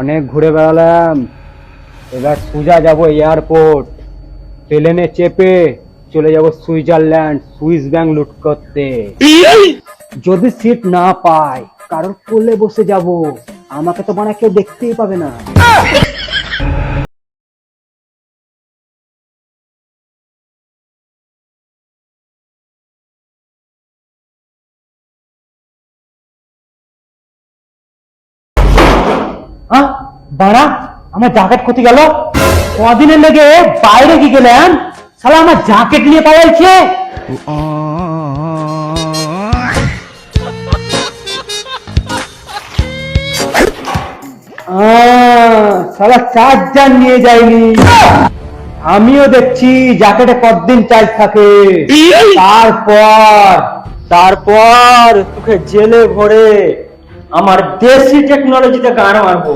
অনেক ঘুরে বেড়ালাম, এবার সোজা যাব এয়ারপোর্ট। প্লেনে চেপে চলে যাব সুইজারল্যান্ড, সুইস ব্যাংক লুট করতে। যদি সিট না পাই কারোর কোলে বসে যাব, আমাকে তো মানে কেউ দেখতেই পাবে না। বাড়া, আমার জ্যাকেট কোথায় গেল? কদিনের লেগে বাইরে কি গেলাম, শালা আমার জ্যাকেট নিয়ে পালাইছে। শালা চার্জার নিয়ে যায়নি। আমিও দেখছি জ্যাকেটে কতদিন চার্জ থাকে। তারপর তোকে জেলে ভরে আমার দেশি টেকনোলজিতে গান মারবো।